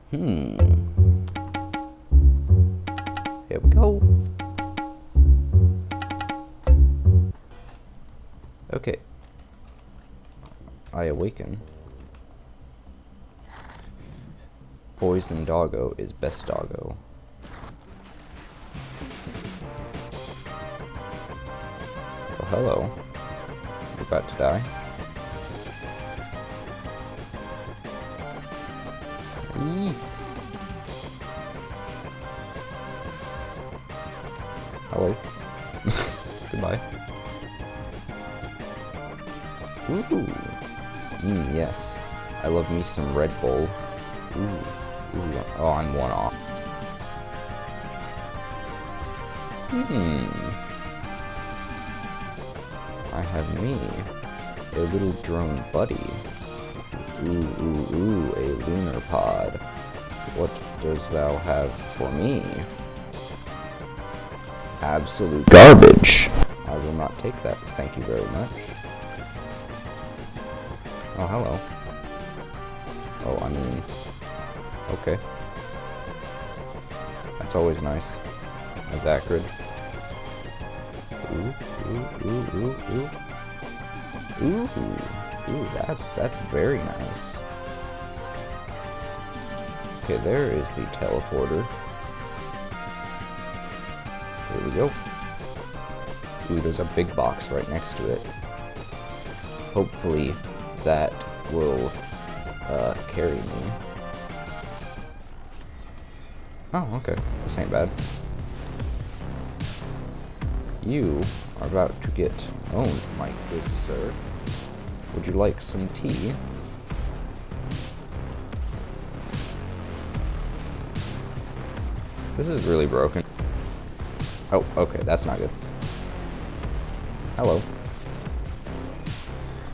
Here we go. Okay. I awaken. Poison doggo is best doggo. Oh, hello. You're about to die. Eee. Hello. Goodbye. Ooh. Yes. I love me some Red Bull. Ooh. Oh, I'm one off. I have me. A little drone buddy. Ooh, a lunar pod. What does thou have for me? Absolute garbage. I will not take that, thank you very much. Oh, hello. Oh, I mean... okay. That's always nice. As Acrid. Ooh, that's very nice. Okay, there is the teleporter. Here we go. Ooh, there's a big box right next to it. Hopefully that will carry me. Oh, okay. This ain't bad. You are about to get owned, my good sir. Would you like some tea? This is really broken. Oh, okay, that's not good. Hello.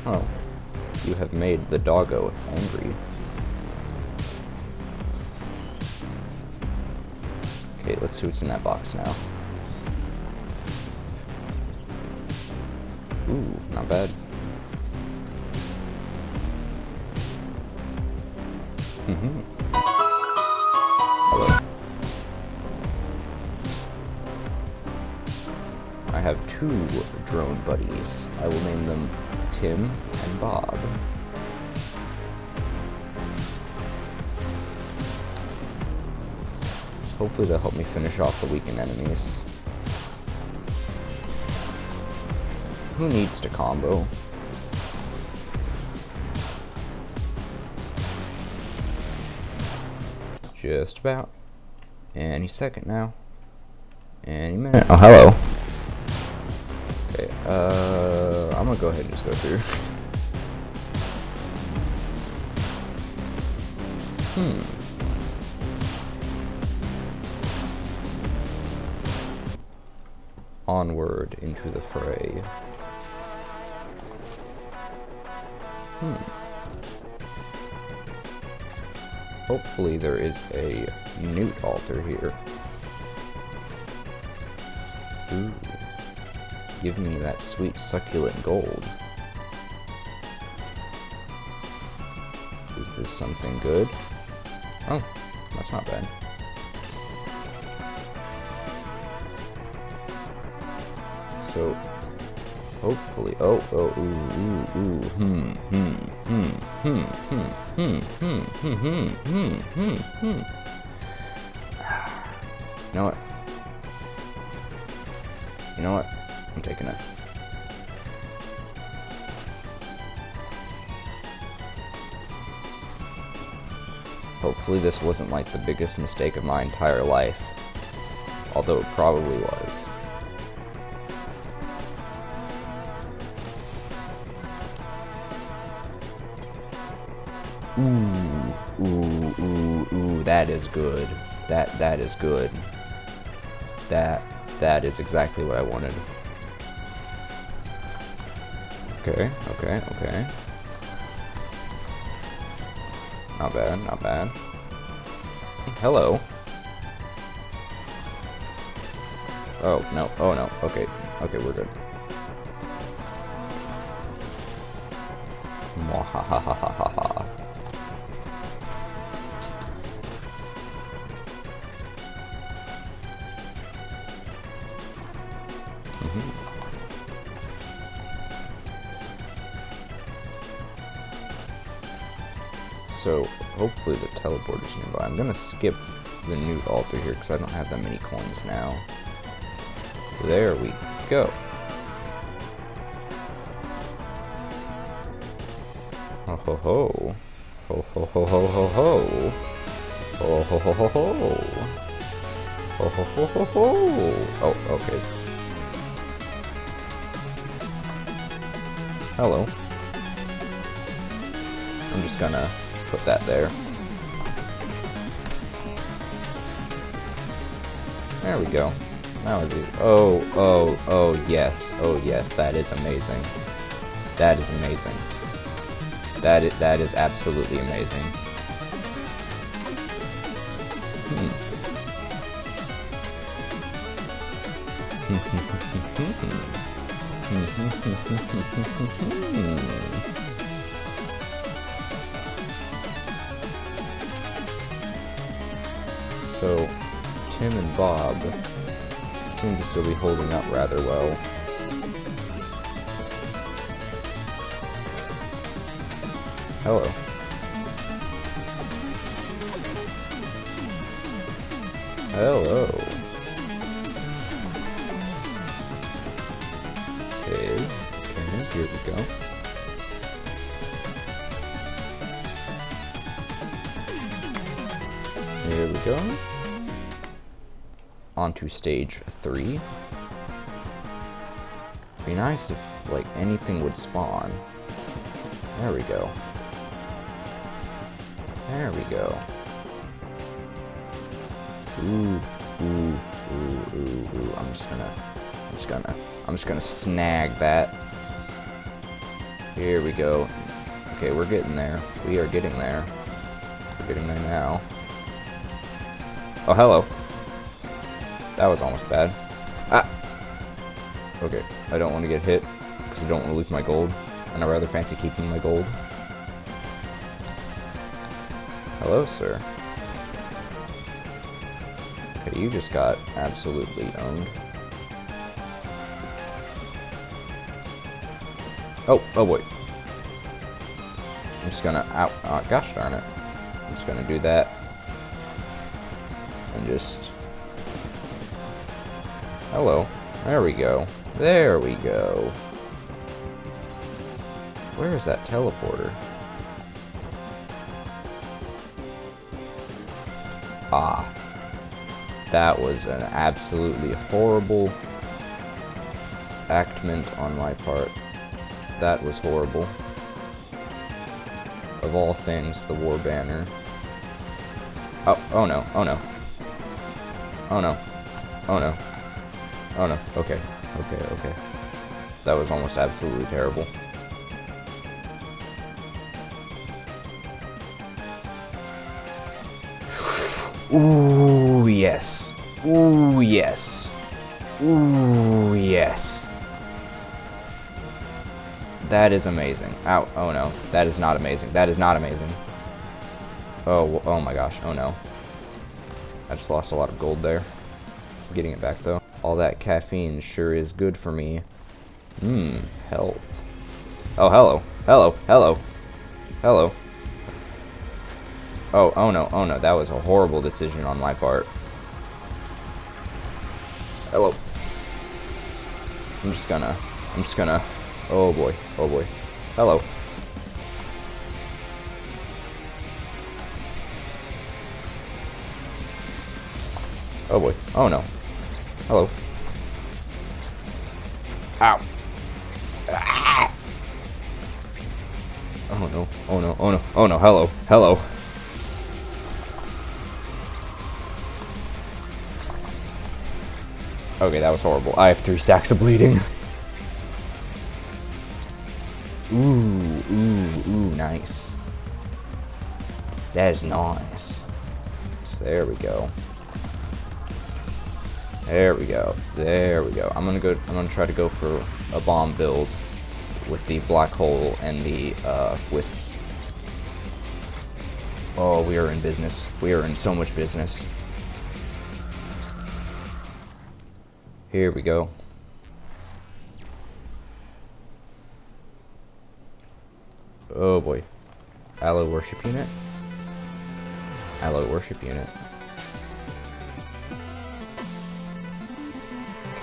Oh. You have made the doggo angry. Okay, let's see what's in that box now. Ooh, not bad. Hello. I have 2 drone buddies. I will name them Tim and Bob. Hopefully they'll help me finish off the weakened enemies. Who needs to combo? Just about. Any second now. Any minute. Oh, hello. Okay, I'm gonna go ahead and just go through. Onward into the fray. Hopefully there is a newt altar here. Ooh. Give me that sweet succulent gold. Is this something good? Oh, that's not bad. So, hopefully, You know what? You know what? I'm taking it. Hopefully this wasn't like the biggest mistake of my entire life. Although it probably was. Ooh, that is good. That is good. That is exactly what I wanted. Okay. Not bad. Hello. Oh no, okay, we're good. Mwahahahaha. So, hopefully the teleporter's nearby. I'm gonna skip the Nook altar here because I don't have that many coins now. There we go. Ho ho ho. Ho ho ho ho ho ho. Ho ho ho ho ho. Ho ho ho ho ho. Oh, okay. Hello. I'm just gonna put that there. There we go. That was easy. Oh, yes. Oh, yes. That is amazing. That is amazing. That is absolutely amazing. So, Tim and Bob seem to still be holding up rather well. Hello. Hello. Okay, here we go. Here we go. On to stage 3. Be nice if, like, anything would spawn. There we go. There we go. Ooh. I'm just gonna snag that. Here we go. Okay, we're getting there. We are getting there. We're getting there now. Oh, hello. That was almost bad. Ah! Okay, I don't want to get hit, because I don't want to lose my gold, and I rather fancy keeping my gold. Hello, sir. Okay, you just got absolutely owned. Oh boy. I'm just gonna, gosh darn it. I'm just gonna do that. And just... Hello. There we go. There we go. Where is that teleporter? Ah. That was an absolutely horrible actment on my part. That was horrible. Of all things, the war banner. Oh no, oh no. Oh no. Oh no. Oh no, okay. Okay. That was almost absolutely terrible. Ooh, yes. Ooh, yes. Ooh, yes. That is amazing. Ow, oh no. That is not amazing. That is not amazing. Oh my gosh, oh no. I just lost a lot of gold there. I'm getting it back though. All that caffeine sure is good for me. Health. Oh, hello. Oh no, that was a horrible decision on my part. Hello. I'm just gonna, oh boy. Hello. Oh boy, oh no. Hello. Ow. Ah. Oh no, hello. Okay, that was horrible. I have 3 stacks of bleeding. Ooh, nice. That is nice. So there we go. There we go. I'm gonna try to go for a bomb build with the black hole and the wisps. Oh, we are in business. We are in so much business. Here we go. Oh boy. Aloe worship unit. Aloe worship unit.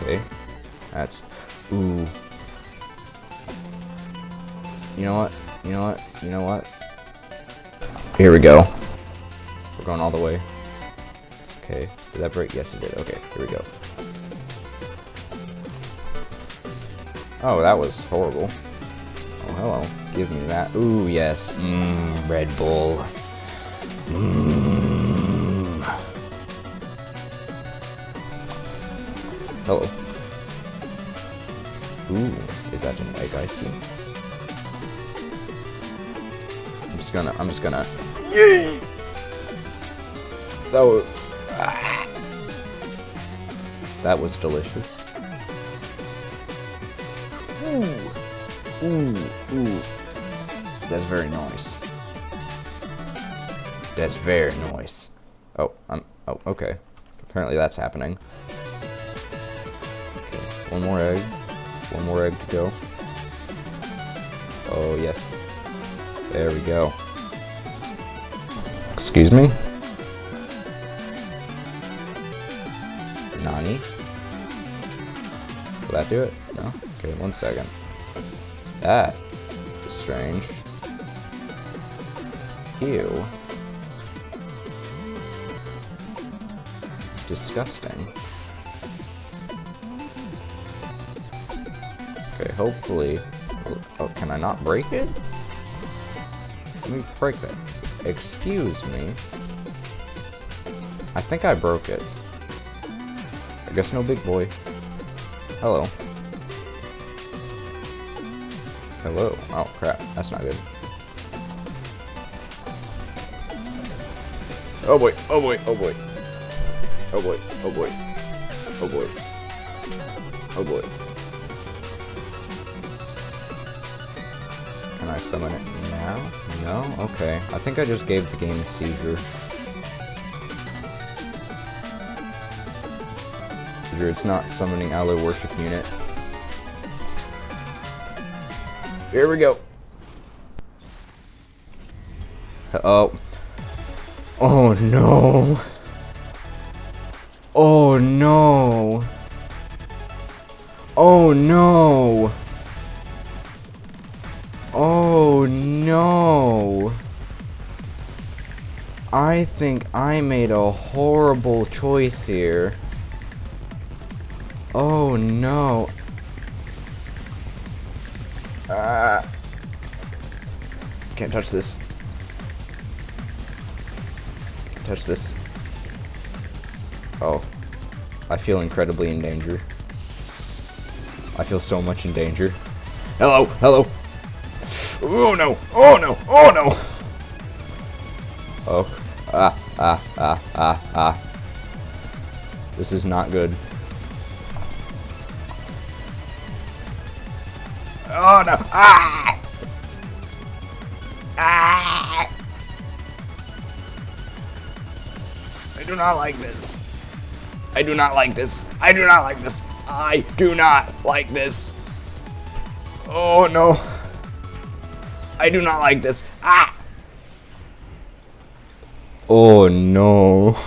Okay. That's... Ooh. You know what? You know what? You know what? Here we go. We're going all the way. Okay. Did that break? Yes, it did. Okay. Here we go. Oh, that was horrible. Oh, hello. Give me that. Ooh, yes. Red Bull. Hello. Ooh, is that an egg I see? I'm just gonna. Yay! That was delicious. Ooh. That's very nice. That's very nice. Oh, okay. Apparently that's happening. Okay, one more egg. One more egg to go. Oh, yes. There we go. Excuse me? Nani? Will that do it? No? Okay, 1 second. That is strange. Ew. Disgusting. Okay, hopefully... Oh, can I not break it? Let me break that. Excuse me. I think I broke it. I guess no big boy. Hello. Hello. Oh, crap. That's not good. Oh boy. Oh boy. Oh boy. Oh boy. Oh boy. Oh boy. Oh boy. Can I summon it now? No? Okay. I think I just gave the game a seizure. It's not summoning Aloe Worship Unit. Here we go. Oh. Oh no. Oh no. Oh no. Oh no. I think I made a horrible choice here. Oh no. Can't touch this. Can't touch this. Oh. I feel incredibly in danger. I feel so much in danger. Hello! Hello! Oh no! Oh no! Oh no! Oh. This is not good. Oh no! Ah! Ah! I do not like this. I do not like this. I do not like this. I do not like this. Oh no. I do not like this. Ah! Oh no.